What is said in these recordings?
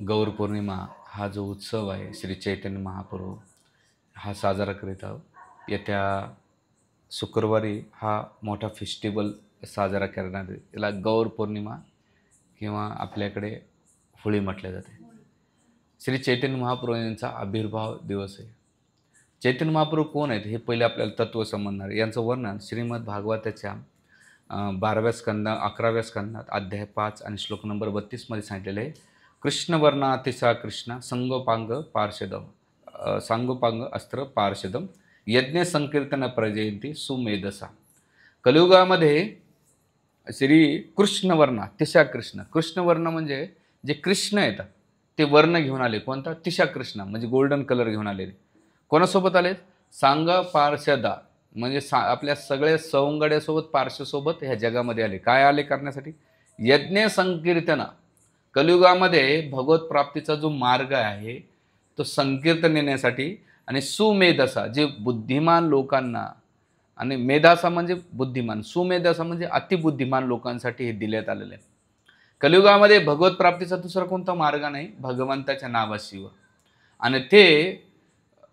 गौर पौर्णिमा हा जो उत्सव आहे श्री चैतन्य महाप्रभू हा साजरा करीत आहोत। येत्या शुक्रवारी हा मोठा फेस्टिवल साजरा करण्यात येईल। याला गौर पौर्णिमा किंवा आपल्याकडे होळी म्हटले जाते। श्री चैतन्य महाप्रभू यांचा आविर्भाव दिवस आहे। चैतन्य महाप्रभू कोण आहेत हे पहिले आपल्याला तत्व समजणार। यांचं वर्णन श्रीमद भागवताच्या 12व्या स्कंदा 11व्या स्कंदात अध्याय 5 आणि श्लोक नंबर 32 मध्ये सांगितलेले आहे। कृष्ण वर्णातिसा कृष्ण संगोपांग पार्षदम सांगोपांग अस्त्र पार्षदम यज्ञ संकीर्तन प्रजयंती सुमेधसा। कलियुगामध्ये श्री कृष्ण वर्ण तिशा कृष्ण कृष्ण वर्ण म्हणजे जे कृष्ण आहेत ते वर्ण घेऊन आले। कोणता? तिशा कृष्ण म्हणजे गोल्डन कलर घेऊन आलेले। कोणासोबत आले? सांग पार्षदा म्हणजे आपल्या सगळ्या सवंगड्यासोबत पार्श्वसोबत ह्या जगामध्ये आले। काय आले करण्यासाठी? यज्ञ संकीर्तन। कलियुगामध्ये भगवत प्राप्तीचा जो मार्ग आहे तो संकीर्तन नेण्यासाठी आणि सुमेधसा जे बुद्धिमान लोकांना आणि मेधासा म्हणजे बुद्धिमान सुमेधासा म्हणजे अतिबुद्धिमान लोकांसाठी हे दिल्यात आलेले आहे। कलियुगामध्ये भगवत प्राप्तीचा दुसरा कोणता मार्ग नाही भगवंताच्या नावाशिवाय। आणि ते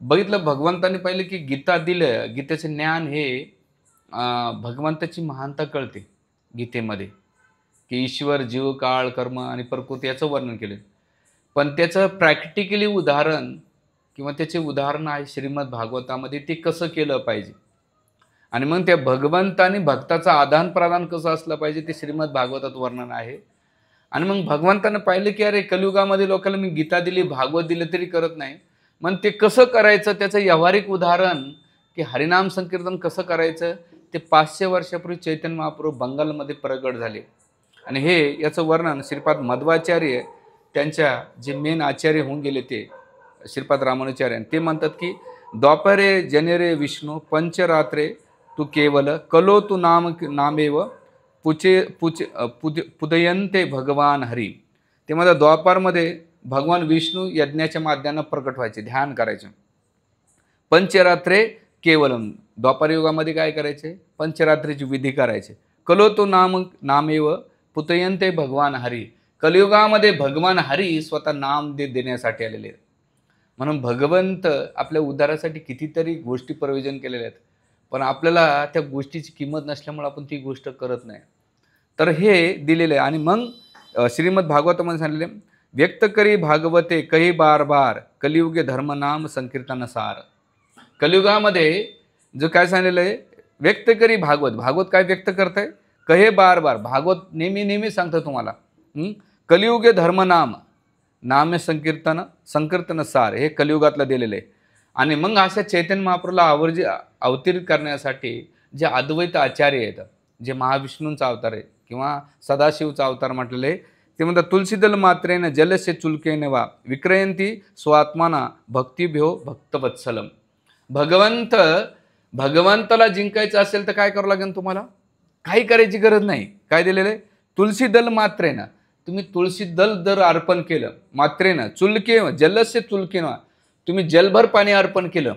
बघितलं भगवंतांनी पहिले की गीता दिलं। गीतेचे ज्ञान हे भगवंताची महानता कळते गीतेमध्ये की ईश्वर जीव काळ कर्म आणि प्रकृती याचं वर्णन केलं। पण त्याचं प्रॅक्टिकली उदाहरण किंवा त्याचे उदाहरण आहे श्रीमद भागवतामध्ये ते कसं केलं पाहिजे आणि मग त्या भगवंतानी भक्ताचं आदान प्रदान कसं असलं पाहिजे ते श्रीमद भागवतात वर्णन आहे। आणि मग भगवंतानं पाहिलं की अरे कलियुगामध्ये लोकांना मी गीता दिली भागवत दिलं तरी करत नाही, मग ते कसं करायचं त्याचं व्यावहारिक उदाहरण की हरिनाम संकीर्तन कसं करायचं ते 500 वर्षापूर्वी चैतन्य महाप्रभू बंगालमध्ये प्रगट झाले। आणि हे याचं वर्णन श्रीपाद मध्वाचार्य त्यांच्या जे मेन आचार्य होऊन गेले ते श्रीपाद रामानुचार्य ते म्हणतात की द्वापरे जनेरे विष्णू पंचरात्रे तू केवल कलो तू नामेव पुचे पुचे पुदयंते भगवान हरी। ते म्हणतात द्वापारमध्ये भगवान विष्णू यज्ञाच्या माध्यमाने प्रकट व्हायचे ध्यान करायचे। पंचरात्रे केवलम द्वापार युगामध्ये काय करायचे पंचरात्रीची विधी करायचे। कलो तो नामेव पुतयंते भगवान हरी कलियुगामध्ये भगवान हरी स्वतः नाम देण्यासाठी आलेले आहेत। म्हणून भगवंत आपल्या उद्धारासाठी कितीतरी गोष्टी प्रयोजन केलेल्या आहेत, पण आपल्याला त्या गोष्टीची किंमत नसल्यामुळे आपण ती गोष्ट करत नाही। तर हे दिलेले आहे। आणि मग श्रीमद भागवतामध्ये सांगितले व्यक्त करी भागवते कही बार बार कलियुगे धर्म नाम संकीर्तन सार। कलियुगामध्ये जो काय सांगितलेलं आहे व्यक्त करी भागवत भागवत काय व्यक्त करतंय कहे बार बार भागवत नेहमी नेहमी सांगतं तुम्हाला कलियुगे धर्म नाम नाम संकीर्तन संकीर्तन सार हे कलियुगातलं दिलेलं आहे। आणि मग अशा चैतन्य महाप्रभूला अवतरित करण्यासाठी जे अद्वैत आचार्य आहेत जे महाविष्णूंचा अवतार आहे किंवा सदाशिवचा अवतार म्हटलेले ते म्हणतात तुलसीदल मात्रेन जलसे चुलकेने वा विक्रयंती स्वात्माना भक्तिभ्यो भक्तवत्सलम। भगवंताला जिंकायचं असेल तर काय करावं लागेल तुम्हाला? काही करायची गरज नाही। काय दिलेलं आहे? तुलसी दल मात्रेनं तुम्ही तुळशी दल जर अर्पण केलं मात्रेनं चुलके जलस्य चुलकेन तुम्ही जलभर पाणी अर्पण केलं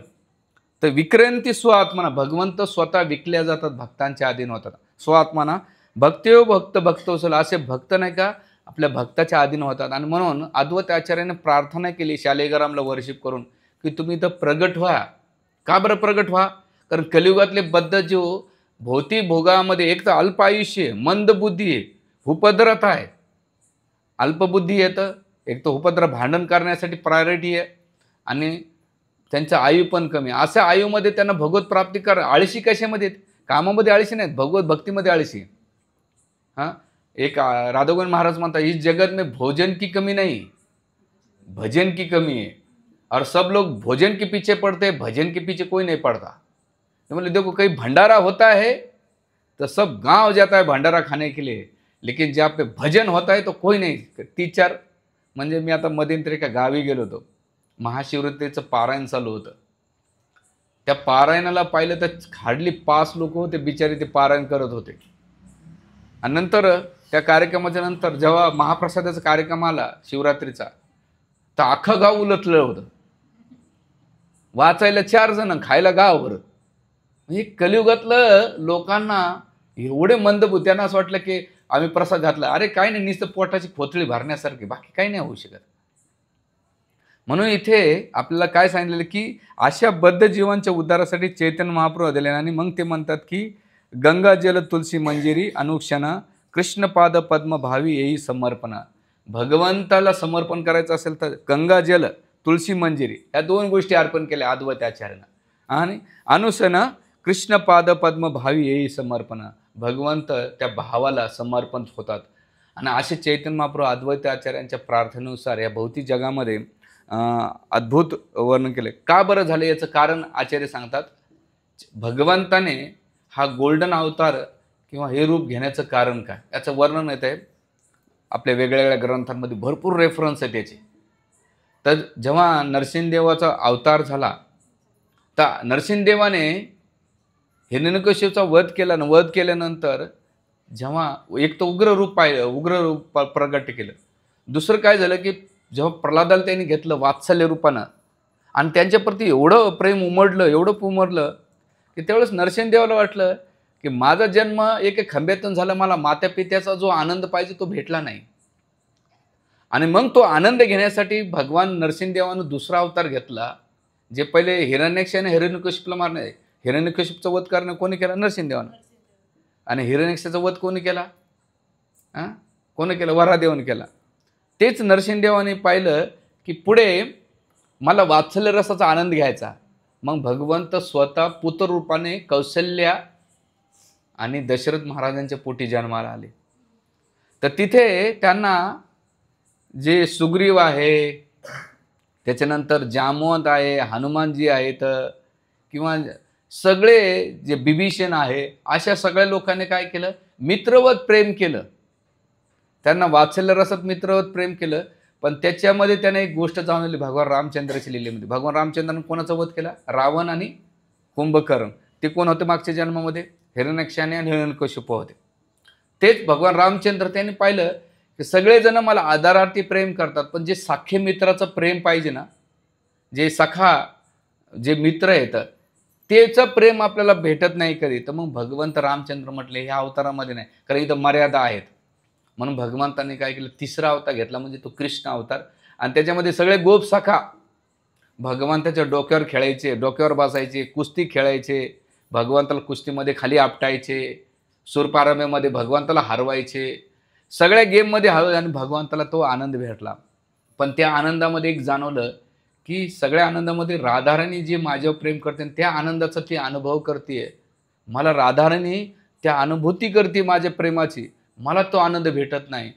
तर विक्रयंती स्वात्माना भगवंत स्वतः विकल्या जातात भक्तांच्या अधीन होतात। स्वात्माना भक्तियो भक्त भक्तवत्सल असे भक्त नाही का आपल्या भक्ताच्या अधीन होतात। आणि म्हणून अद्वैत आचार्याने प्रार्थना केली शालिग्रामला वर्शिप करून की तुम्ही इथं प्रगट व्हा। का बरं प्रगट व्हा? कारण कलियुगातले बद्ध जीव भौतिक भोगामध्ये एक तर अल्प आयुष्य मंद बुद्धी आहे उपद्रत आहे अल्पबुद्धी येतं एक तर उपद्र भांडण करण्यासाठी प्रायोरिटी आहे आणि त्यांचं आयु पण कमी। अशा आयुमध्ये त्यांना भगवत प्राप्ती कर आळशी कशामध्ये आहेत? कामामध्ये आळशी नाहीत भगवत भक्तीमध्ये आळशी। हाँ एक राधागोविंद महाराज म्हणतात इस जगत में भोजन की कमी नहीं भजन की कमी है और सब लोग भोजन के पीछे पड़ते हैं भजन के पीछे कोई नहीं पड़ता। तो मतलब देखो कहीं भंडारा होता है तो सब गांव जाता है भंडारा खाने के लिए, लेकिन जहाँ पे भजन होता है तो कोई नहीं। 3-4 म्हणजे मी आता मध्यंतरी एका गावी गेलो होतो महाशिवरात्रीचं पारायण चालू होतं। त्या पारायणाला पाहिलं तर हार्डली 5 लोक होते बिचारे ते पारायण करत होते। आणि नंतर त्या कार्यक्रमाच्या नंतर जेव्हा महाप्रसादाचा कार्यक्रम आला शिवरात्रीचा तर अख्खं गाव उलटलं होतं वाचायला 4 जण खायला गावभर। म्हणजे कलियुगातलं लोकांना एवढे मंदबुद्धी त्यांना असं वाटलं की आम्ही प्रसाद घातला अरे काय नाही नुसतं पोटाची खोचळी भरण्यासारखी बाकी काही नाही होऊ शकत। म्हणून इथे आपल्याला काय सांगितलेलं की अशा बद्ध जीवांच्या उद्धारासाठी चैतन्य महाप्रभू दिले आणि मग ते म्हणतात की गंगा जल तुलसी मंजिरी अनुक्षण कृष्णपाद पद्म भावी येई समर्पणा. भगवंताला समर्पण करायचं असेल तर गंगा जल तुलसी मंजिरी या दोन गोष्टी अर्पण केल्या अद्वैताचार्यानं आणि अनुसन कृष्णपाद पद्म भावी येई समर्पण. भगवंत त्या भावाला समर्पण होतात आणि असे चैतन्य महाप्रभू अद्वैताचार्यांच्या प्रार्थनेनुसार या भौतिक जगामध्ये अद्भुत वर्णन केले. का बरं झालं याचं कारण आचार्य सांगतात. भगवंताने हा गोल्डन अवतार किंवा हे रूप घेण्याचं कारण काय याचं वर्णन येत आहे आपल्या वेगवेगळ्या ग्रंथांमध्ये भरपूर रेफरन्स आहे त्याचे. तर जेव्हा नरसिंहदेवाचा अवतार झाला तर नरसिंहदेवाने हिरण्यकशिपूचा वध केला आणि वध केल्यानंतर जेव्हा एक तर उग्र रूप प्रगट केलं. दुसरं काय झालं की जेव्हा प्रल्हादाला त्यांनी घेतलं वात्सल्य रूपानं आणि त्यांच्याप्रती एवढं प्रेम उमडलं की त्यावेळेस नरसिंहदेवाला वाटलं की माझा जन्म एक खंब्यातून झाला, मला मातापित्याचा जो आनंद पाहिजे तो भेटला नाही. आणि मग तो आनंद घेण्यासाठी भगवान नरसिंहदेवानं दुसरा अवतार घेतला. जे पहिले हिरण्याक्ष आणि हिरण्यकशिपूला मारणे, हिरण्यकशिपूचा वध करणं कोणी केला? नरसिंहदेवानं. आणि हिरण्याक्षाचा वध कोणी केला? कोणी केला? वराहदेवाने केला. तेच नरसिंहदेवाने पाहिलं की पुढे मला वात्सल्य रसाचा आनंद घ्यायचा. मग भगवंत स्वतः पुत्र रूपाने कौशल्या आणि दशरथ महाराजांच्या पोटी जन्माला आले. तर तिथे त्यांना जे सुग्रीव आहे, त्याच्यानंतर जामवंत आहे, हनुमानजी आहेत किंवा सगळे जे बिभीषण आहे, अशा सगळ्या लोकांनी काय केलं? मित्रवत प्रेम केलं. त्यांना वात्सल्य रसात मित्रवत प्रेम केलं. पण त्याच्यामध्ये त्याने एक गोष्ट जाणवली भगवान रामचंद्राच्या लीलेमध्ये. भगवान रामचंद्राने कोणाचा वध केला? रावण आणि कुंभकर्ण. ते कोण होते मागच्या जन्मामध्ये? हिरण्याक्षाने आणि हिरण्यकशिपू होते. तेच भगवान रामचंद्र त्यांनी पाहिलं की सगळेजण मला आधारार्थी प्रेम करतात, पण जे साखे मित्राचं प्रेम पाहिजे ना, जे सखा जे मित्र आहेत त्याचं प्रेम आपल्याला भेटत नाही कधी. तर मग भगवंत रामचंद्र म्हटले ह्या अवतारामध्ये नाही, कारण इथं मर्यादा आहेत. म्हणून भगवंतांनी काय केलं? तिसरा अवतार घेतला, म्हणजे तो कृष्ण अवतार. आणि त्याच्यामध्ये सगळे गोप सखा भगवंताच्या डोक्यावर खेळायचे, डोक्यावर बसायचे, कुस्ती खेळायचे, भगवंताला कुस्तीमध्ये खाली आपटायचे, सूरपारंब्यामध्ये भगवंताला हरवायचे, सगळ्या गेममध्ये हरवले आणि भगवंताला तो आनंद भेटला. पण त्या आनंदामध्ये एक जाणवलं की सगळ्या आनंदामध्ये राधाराणी जे माझ्यावर प्रेम करते त्या आनंदाचा ती अनुभव करते. मला राधाराणी त्या अनुभूती करते माझ्या प्रेमाची, मला तो आनंद भेटत नाही.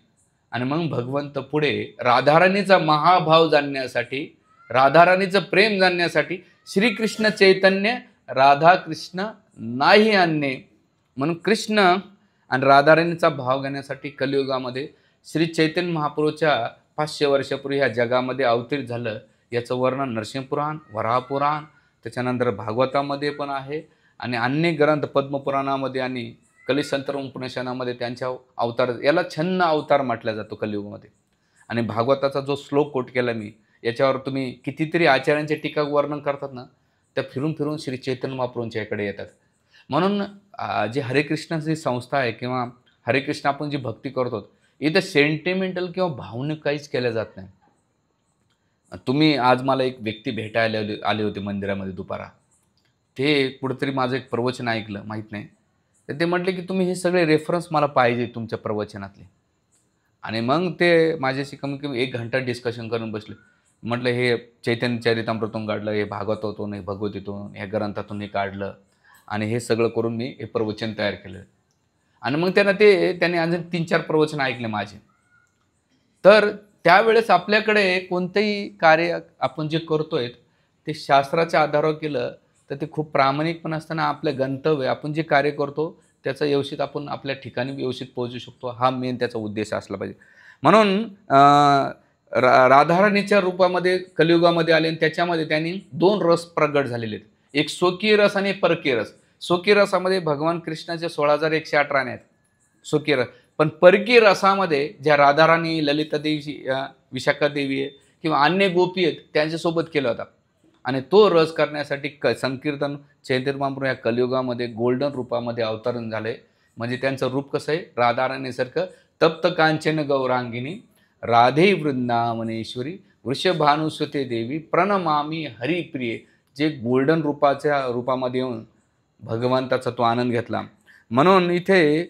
आणि मग भगवंत पुढे राधाराणीचा महाभाव जाणण्यासाठी, राधाराणीचं प्रेम जाणण्यासाठी श्रीकृष्ण चैतन्य राधा कृष्ण नाही आणणे म्हणून कृष्ण आणि राधाराणीचा भाव घेण्यासाठी कलियुगामध्ये श्री चैतन्य महाप्रभूच्या 500 वर्षापूर्वी ह्या जगामध्ये अवतरित झालं. याचं वर्णन नरसिंहपुराण, वराहपुराण, त्याच्यानंतर भागवतामध्ये पण आहे आणि अन्य ग्रंथ पद्मपुराणामध्ये आणि कलिसंतरम उपनिषदामध्ये त्यांच्या अवतार, याला छन्न अवतार म्हटला जातो कलियुगामध्ये. आणि भागवताचा जो श्लोक कोट केला मी, याच्यावर तुम्ही कितीतरी आचार्यांचे टीका वर्णन करतात ना, त्या फिरून फिरून श्री चैतन्य महाप्रभूंच्या इकडे येतात. म्हणून जे हरे कृष्णाची संस्था आहे किंवा हरे कृष्ण आपण जी भक्ती करतो, इथं सेंटिमेंटल किंवा भावनिक काहीच केलं जात नाही. तुम्ही आज मला एक व्यक्ती भेटायला आले होते मंदिरामध्ये दुपारा. ते कुठंतरी माझं एक प्रवचन ऐकलं, माहीत नाही, तर ते म्हटले की तुम्ही हे सगळे रेफरन्स मला पाहिजे तुमच्या प्रवचनातले. आणि मग ते माझ्याशी कमी कमी 1 घंटा डिस्कशन करून बसले. म्हटलं हे चैतन्य चरितामृतून काढलं, हे भागवतातून, हे भगवतीतून, ह्या ग्रंथातून हे काढलं आणि हे सगळं करून मी हे प्रवचन तयार केलं. आणि मग त्याने अजून 3-4 प्रवचन ऐकले माझे. तर त्यावेळेस आपल्याकडे कोणतंही कार्य आपण जे करतोय ते शास्त्राच्या आधारावर केलं तर ते खूप प्रामाणिकपण असताना आपलं गंतव्य, आपण जे कार्य करतो त्याचं व्यवस्थित आपण आपल्या ठिकाणी व्यवस्थित पोहोचू शकतो, हा मेन त्याचा उद्देश असला पाहिजे. म्हणून राधाराणीच्या रूपामध्ये कलियुगामध्ये आले आणि त्याच्यामध्ये त्यांनी 2 रस प्रगट झालेले आहेत. एक स्वकीय रस आणि परकीय रस. स्वकीय रसामध्ये भगवान कृष्णाचे 16,108 राण्या आहेत स्वकीय रस. पण परकीय रसामध्ये ज्या राधाराणी, ललितादेवी, विशाखादेवी आहे किंवा अन्य गोपी आहेत त्यांच्यासोबत केला होता. आणि तो रस करण्यासाठी संकीर्तन चैतन्य महाप्रभू या कलियुगामध्ये गोल्डन रूपामध्ये अवतरण झाले. म्हणजे त्यांचं रूप कसं आहे? राधाराणीसारखं तप्त कांचन गौरांगिनी राधे वृंदावनेश्वरी वृषभानुसुते देवी प्रणमामी हरिप्रिये. जे गोल्डन रूपामध्ये येऊन भगवंताचा तो आनंद घेतला. म्हणून इथे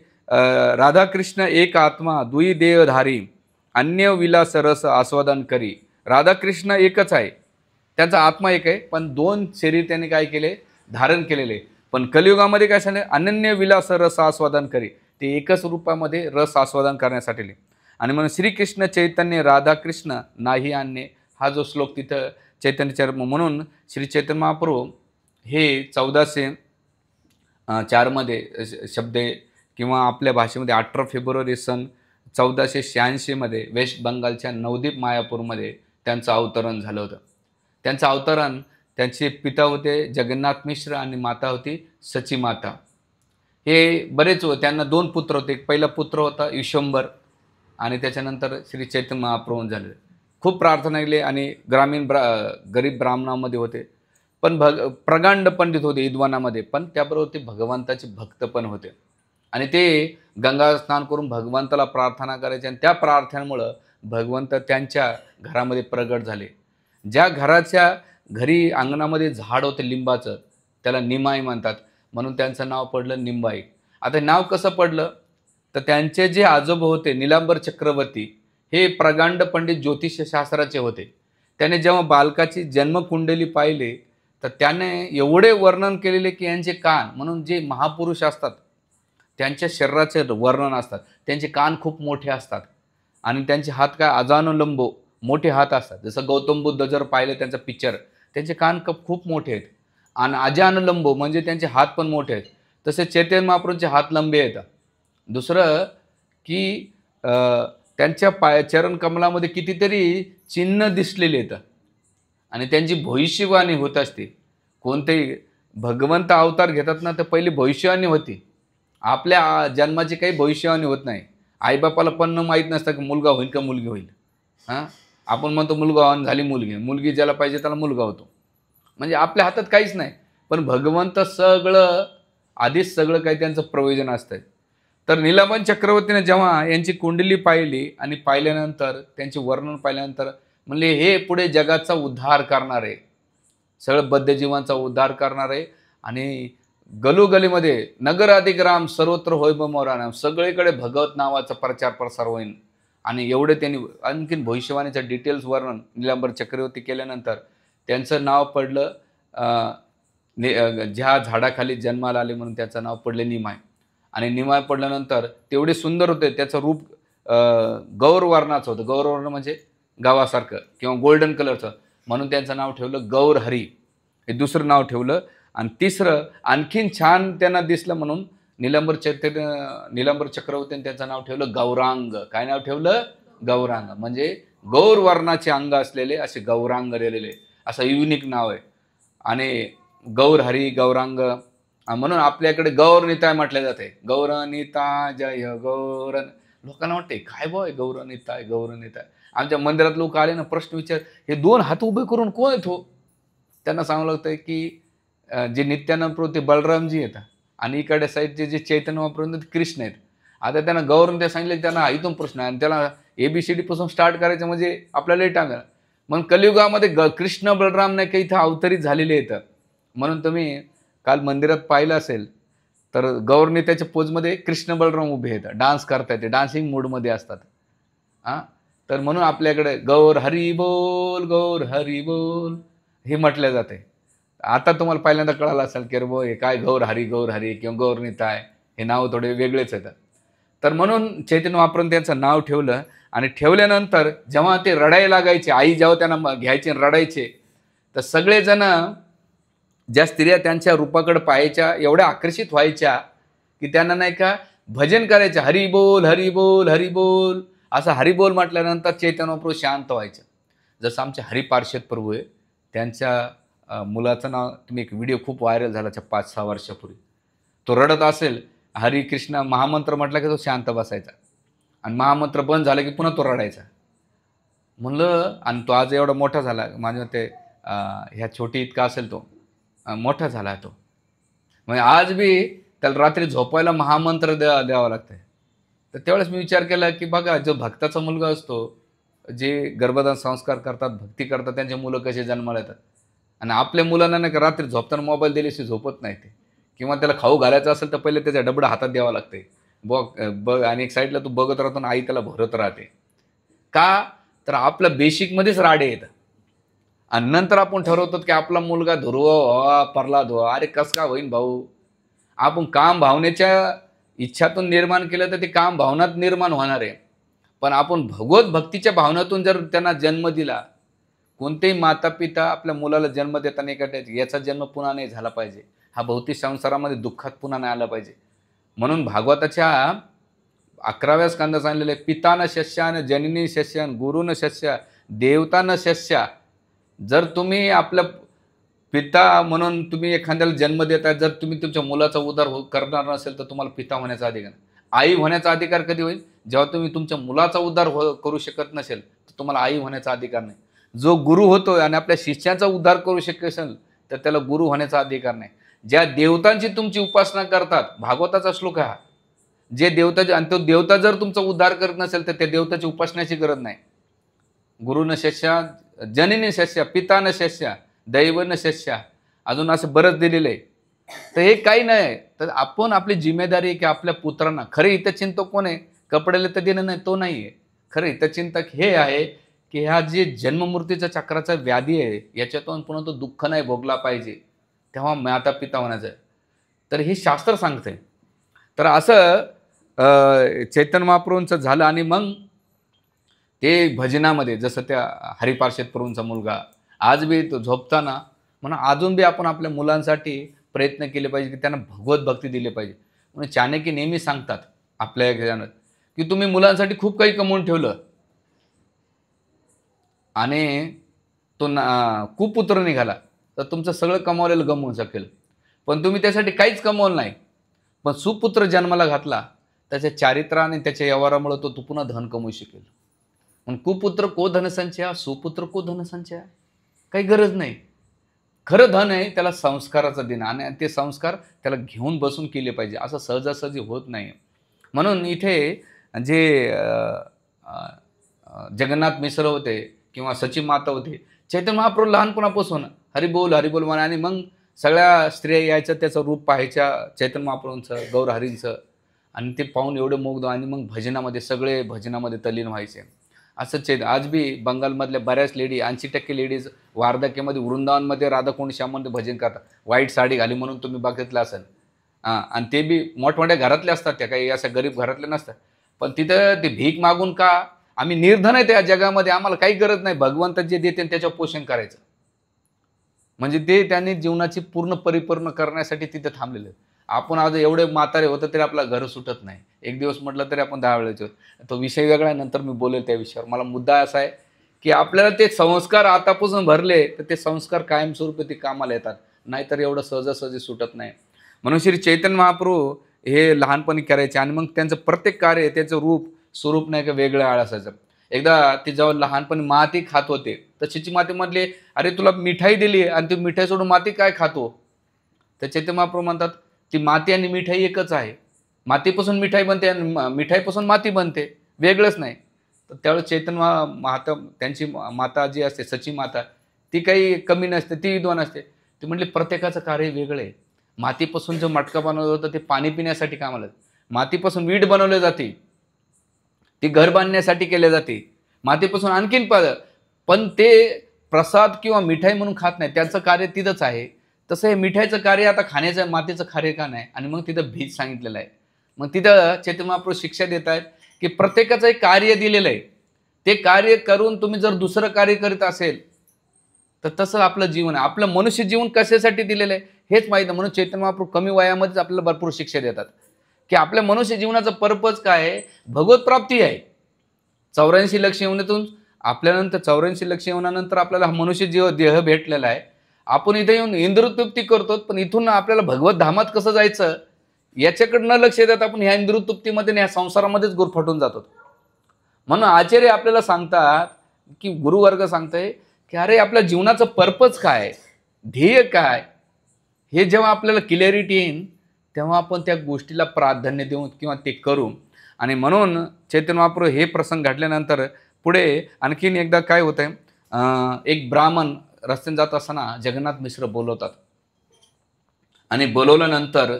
राधाकृष्ण एक आत्मा दुई देहधारी अन्य विलास रस आस्वादन करी. राधाकृष्ण एकच आहे, त्यांचा आत्मा एक आहे, पण दोन शरीर त्यांनी काय केले, धारण केलेले. पण कलियुगामध्ये काय झालं, अनन्य विलास रस आस्वादन करी, ते एकच रूपामध्ये रस आस्वादन करण्यासाठी. आणि म्हणून श्रीकृष्ण चैतन्य राधाकृष्ण नाही आणणे, हा जो श्लोक तिथं चैतन्य चरित्र. म्हणून श्री चैतन्य महाप्रभू हे 1404 शब्द किंवा आपल्या भाषेमध्ये 18 फेब्रुवारी सन 1486 वेस्ट बंगालच्या नवदीप मायापूरमध्ये त्यांचं अवतरण झालं होतं. त्यांचं अवतरण, त्यांचे पिता होते जगन्नाथ मिश्र आणि माता होती सची माता. हे बरेच त्यांना 2 पुत्र होते. पहिला पुत्र होता विश्वंभर आणि त्याच्यानंतर श्री चैतन्य महाप्रभू झाले. खूप प्रार्थना केली आणि गरीब ब्राह्मणामध्ये होते, पण प्रगांड पंडित होते विद्वानामध्ये, पण त्याबरोबर ते भगवंताचे भक्त पण होते. आणि ते गंगा स्नान करून भगवंताला प्रार्थना करायचे आणि त्या प्रार्थनेमुळं भगवंत त्यांच्या घरामध्ये प्रगट झाले. ज्या घराच्या घरी अंगणामध्ये झाड होते लिंबाचं, त्याला निमाई म्हणतात, म्हणून त्यांचं नाव पडलं निंबाई. आता नाव कसं पडलं, तर त्यांचे जे आजोबा होते निलांबर चक्रवर्ती, हे प्रगांड पंडित ज्योतिषशास्त्राचे होते. त्याने जेव्हा बालकाची जन्मकुंडली पाहिली, तर त्याने एवढे वर्णन केलेले की यांचे कान, म्हणून जे महापुरुष असतात त्यांच्या शरीराचे वर्णन असतात, त्यांचे कान खूप मोठे असतात आणि त्यांचे हात काय अजानुलंबो मोठे हात असतात. जसं गौतम बुद्ध जर पाहिलं त्यांचा पिक्चर, त्यांचे कान खूप मोठे आहेत. आणि अजानुलंबो म्हणजे त्यांचे हात पण मोठे आहेत. तसे चैतन्य महाप्रभूंचे हात लंबे आहेत. दुसरं की त्यांच्या चरण कमलामध्ये कितीतरी चिन्ह दिसलेले आहेत आणि त्यांची भविष्यवाणी होत असते. कोणतेही भगवंत अवतार घेतात ना, तर पहिली भविष्यवाणी होती. आपल्या जन्माची काही भविष्यवाणी होत नाही. आईबापाला पण माहीत नसतं की मुलगा होईल का मुलगी होईल. आपण म्हणतो मुलगा झाली मुलगी ज्याला पाहिजे त्याला मुलगा होतो. म्हणजे आपल्या हातात काहीच नाही, पण भगवंत सगळं आधीच सगळं काही त्यांचं प्रयोजन असतं. तर नीलमण चक्रवर्तीने जेव्हा यांची कुंडली पाहिली आणि पाहिल्यानंतर त्यांचे वर्णन पाहिल्यानंतर म्हणले हे पुढे जगाचा उद्धार करणार आहे, सगळं बद्धजीवांचा उद्धार करणार आहे. आणि गलोगलीमध्ये नगर अधिग्राम सर्वत्र होय मोरा, सगळीकडे भगवत नावाचा प्रचार प्रसार होईल. आणि एवढे त्यांनी आणखीन भविष्यवाणीचं डिटेल्स वर्णन निलांबर चक्रवर्ती केल्यानंतर त्यांचं नाव पडलं ज्या झाडाखाली जन्माला आले म्हणून त्याचं नाव पडलं निमाय. आणि निमाय पडल्यानंतर तेवढे सुंदर होते, त्याचं रूप गौरवर्णाचं होतं. गौरवर्ण म्हणजे गावासारखं किंवा गोल्डन कलरचं, म्हणून त्यांचं नाव ठेवलं गौर हरी, हे दुसरं नाव ठेवलं. आणि तिसरं आणखीन छान त्यांना दिसलं म्हणून निलांबर चक्रवर्तीने त्याचं नाव ठेवलं गौरांग. काय नाव ठेवलं? गौरांग. म्हणजे गौरवर्णाचे अंग असलेले असे गौरांग रेलेले, असं युनिक नाव आहे. आणि गौर हरी गौरांग म्हणून आपल्याकडे गौरनिताय म्हटले जाते. गौरनिताय जय गौर. लोकांना वाटते काय बॉय गौरनिताय गौरनिताय. आमच्या मंदिरात लोक आले ना, प्रश्न विचार, हे 2 हात उभे करून कोण येतो? त्यांना सांगावं लागतं की जे नित्यानंद प्रभू ते बलरामजी येतात आणि इकडे साईडचे जे चैतन्य महाप्रभू ते कृष्ण आहेत. आता त्यांना गौरनिताय सांगितलं, त्यांना इथून प्रश्न आहे आणि त्याला ABCD पासून स्टार्ट करायचं म्हणजे आपल्याला टाइम आहे. मग कलियुगामध्ये कृष्ण बलराम नाही काही इथं अवतरित झालेले येतं. म्हणून तुम्ही काल मंदिरात पाहिलं असेल तर गौरनिताच्या पोजमध्ये कृष्ण बलराम उभे आहेत, डान्स करता येते, डान्सिंग मूडमध्ये असतात. तर म्हणून आपल्याकडे गौर हरी बोल हे म्हटलं जाते. आता तुम्हाला पहिल्यांदा कळालं असेल की अरे हे काय गौर हरी किंवा गौरनिताय, हे नाव थोडे वेगळेच येतात. तर म्हणून चैतन्य महाप्रभू त्यांचं नाव ठेवलं. आणि ठेवल्यानंतर जेव्हा ते रडायला लागायचे, आई जेव्हा त्यांना घ्यायचे रडायचे, तर सगळेजण ज्या स्त्रिया त्यांच्या रूपाकडे पाहायच्या एवढ्या आकर्षित व्हायच्या की त्यांना नाही का भजन करायचं, हरी बोल असं हरिबोल म्हटल्यानंतर चैतन्य महाप्रभू शांत व्हायचं. जसं आमचे हरिपार्षद प्रभू आहे, त्यांच्या मुलाचं नाव, तुम्ही एक व्हिडिओ खूप व्हायरल झाला 5-6 वर्षापूर्वी, तो रडत असेल, हरी कृष्ण महामंत्र म्हटलं की तो शांत बसायचा आणि महामंत्र बंद झाला की पुन्हा तो रडायचा. म्हणलं, आणि तो आज एवढा मोठा झाला, माझ्या ते ह्या छोटी इतका असेल तो मोठा झाला तो, म्हणजे आज बी त्याला रात्री झोपायला महामंत्र द्यावा लागतंय. तर त्यावेळेस मी विचार केला की बघा, जो भक्ताचा मुलगा असतो जे गर्भधान संस्कार करतात, भक्ती करतात, त्यांचे मुलं कसे जन्माला येतात. आणि आपल्या मुलांना नाही का रात्री झोपताना मोबाईल दिल्याशिवाय झोपत नाही ते, किंवा त्याला खाऊ घालायचं असेल तर पहिले त्याचा डबडा हातात द्यावा लागते. बघ आणि एक साईडला तू बघत राहतो आणि आई त्याला भरत राहते. का तर आपलं बेसिकमध्येच राडे येतात. आणि नंतर आपण ठरवतो की आपला मुलगा ध्रुव व्हावा, प्रल्हाद व्हावा. अरे कसं का होईन भाऊ? आपण काम भावनेच्या इच्छातून निर्माण केलं तर ते काम भावनात निर्माण होणार आहे. पण आपण भगवत भक्तीच्या भावनातून जर त्यांना जन्म दिला, कोणतेही माता पिता आपल्या मुलाला जन्म देताना एखाद्या याचा जन्म पुन्हा नाही झाला पाहिजे, हा भौतिक संसारामध्ये दुःखात पुन्हा नाही आला पाहिजे. म्हणून भागवताच्या 11व्या स्कंदात सांगितलेलं आहे, पितान शस्यान जननी शस्यान गुरुन शस्या देवतान शस्या. जर तुम्ही आपल्या पिता म्हणून तुम्ही एखाद्याला जन्म देताय, जर तुम्ही तुमच्या मुलाचा उद्धार करणार नसेल तर तुम्हाला पिता होण्याचा अधिकार नाही. आई होण्याचा अधिकार कधी होईल? जेव्हा तुम्ही तुमच्या मुलाचा उद्धार करू शकत नसेल तर तुम्हाला आई होण्याचा अधिकार नाही. जो गुरु होतोय आणि आपल्या शिष्याचा उद्धार करू शकत असेल तर त्याला गुरु होण्याचा अधिकार नाही. ज्या देवतांची तुमची उपासना करतात, भागवताचा श्लोक हा, जे देवता आणि तो देवता जर तुमचा उद्धार करत नसेल तर त्या देवताची उपासनाची गरज नाही. गुरुन शस्या जननी शस्या पितान शस्या दैवन शस्या, अजून असं बरंच दिलेलं आहे. तर हे काही नाही. तर आपण आपली जिम्मेदारी आहे की आपल्या पुत्रांना, खरे हितचिंतक कोण आहे? कपड्याला तर देणं नाही, तो नाही आहे. खरं हितचिंतक हे आहे की ह्या जे जन्ममृत्यूच्या चक्राचा व्याधी आहे याच्यातून पुन्हा तो दुःख नाही भोगला पाहिजे, तेव्हा माता पिता होण्याचं आहे. तर हे शास्त्र सांगतंय. तर असं चैतन्य महाप्रभूंचं झालं. आणि मग ते भजनामध्ये जसं त्या हरिपार्षद प्रभूंचा मुलगा आज बी तो झोपताना म्हणून अजून बी आपण आपल्या मुलांसाठी प्रयत्न केले पाहिजे की त्यांना भगवत भक्ती दिली पाहिजे. म्हणून चाणक्य नेहमी सांगतात आपल्या ह्याच्यानं की तुम्ही मुलांसाठी खूप काही कमवून ठेवलं आणि तो कुपुत्र निघाला तर तुमचं सगळं कमावलेलं गमवून शकेल. पण तुम्ही त्यासाठी काहीच कमवलं नाही, पण सुपुत्र जन्माला घातला, त्याच्या चारित्र्याने त्याच्या व्यवहारामुळे तो पुन्हा धन कमवू शकेल. म्हणून कुपुत्र को धनसंचया, सुपुत्र को धनसंचया. काही गरज नाही. खरं धन आहे त्याला संस्काराचं देणं, आणि ते संस्कार त्याला घेऊन बसून केले पाहिजे. असं सहजासहजी होत नाही. म्हणून इथे जे जगन्नाथ मिश्र होते किंवा सचिव माता होते, चैतन्य महाप्रभू लहानपणापासून हरिबोल हरिबोल म्हणा, आणि मग सगळ्या स्त्रिया यायचं त्याचं रूप पाहायच्या चैतन्य महाप्रभूंचं, गौरहरींचं, आणि ते पाहून एवढं मुग्ध, आणि मग भजनामध्ये सगळे भजनामध्ये तल्लीन व्हायचे. असंच आज बी बंगालमधल्या बऱ्याच लेडी 80% लेडीज वार्धक्यामध्ये वृंदावनमध्ये राधाकुंड श्याममध्ये भजन करतात. व्हाईट साडी घाली म्हणून तुम्ही बघितलं असेल. आणि ते बी मोठमोठ्या घरातले असतात, त्या काही अशा गरीब घरातले नसतात. पण तिथं ते भीक मागून का, आम्ही निर्धन आहे त्या जगामध्ये, आम्हाला काही गरज नाही, भगवंत जे देते त्याच्यावर पोषण करायचं. म्हणजे ते त्यांनी जीवनाची पूर्ण परिपूर्ण करण्यासाठी तिथे थांबलेले. आपण आज एवढे म्हातारे होतं तरी आपलं घर सुटत नाही. एक दिवस म्हटलं तरी आपण 10 वेळेच. तो विषय वेगळा आहे, नंतर मी बोलेल त्या विषयावर. मला मुद्दा असा आहे की आपल्याला ते संस्कार आतापासून भरले तर ते संस्कार कायमस्वरूपी ते कामाला येतात, नाहीतर एवढं सहजासहजी सुटत नाही. म्हणून श्री चैतन्य महाप्रभू हे लहानपणी करायचे, आणि मग त्यांचं प्रत्येक कार्य त्याचं स्वरूप नाही का वेगळं असायचं. एकदा ते जेव्हा लहानपणी माती खात होते तर चिची मातीमधले, अरे तुला मिठाई दिली आणि ती मिठाई सोडून माती काय खातो? तर चैतन्य महाप्रभू म्हणतात ती माती आणि मिठाई एकच आहे. मातीपासून मिठाई बनते आणि मिठाईपासून माती बनते, वेगळंच नाही. तर त्यावेळेस चैतन्य माता, त्यांची माता जी असते सची माता, ती काही कमी नसते, ती विद्वान असते. ती म्हटली प्रत्येकाचं कार्य वेगळं आहे. मातीपासून जो मटका बनवलं होतं ते पाणी पिण्यासाठी कामाला, मातीपासून वीट बनवले जाते, ती घर बांधण्यासाठी केले जाते, मातीपासून आणखीन पण ते प्रसाद किंवा मिठाई म्हणून खात नाही, त्याचं कार्य तिथंच आहे. तसं हे मिठाईचं कार्य आता खाण्याचं मातीचं कार्य का नाही? आणि मग तिथं भीज सांगितलेलं आहे. मग तिथं चैतन्य महाप्रभू शिक्षा देत आहेत की प्रत्येकाचं एक कार्य दिलेलं आहे, ते कार्य करून तुम्ही जर दुसरं कार्य करीत असेल तर तसं आपलं जीवन आहे. आपलं मनुष्य जीवन कशासाठी दिलेलं आहे हेच माहीत नाही. म्हणून चैतन्य महाप्रभू कमी वयामध्येच आपल्याला भरपूर शिक्षा देतात की आपल्या मनुष्य जीवनाचा पर्पज काय आहे? भगवत प्राप्ती आहे. 84 लक्ष येऊनतून आपल्यानंतर 84 लक्ष येऊनंतर आपल्याला हा मनुष्य जीव देह भेटलेला आहे. आपण इथे येऊन इंद्रियतृप्ती करतो, पण इथून आपल्याला भगवत धामात कसं जायचं याच्याकडे न लक्ष देतात आपण ह्या इंद्रियतृप्तीमध्ये ह्या संसारामध्येच गुरफटून जातो. म्हणून आचार्य आपल्याला सांगतात की गुरुवर्ग सांगतंय की अरे आपल्या जीवनाचं पर्पज काय, ध्येय काय, हे जेव्हा आपल्याला क्लिअरिटी येईल तेव्हा आपण त्या गोष्टीला प्राधान्य देऊ किंवा ते करू. आणि म्हणून चैतन्य महाप्रभू हे प्रसंग घडल्यानंतर पुढे आणखीन एकदा काय होतंय, एक ब्राह्मण रस्त्याने जात असताना जगन्नाथ मिश्र बोलवतात आणि बोलवल्यानंतर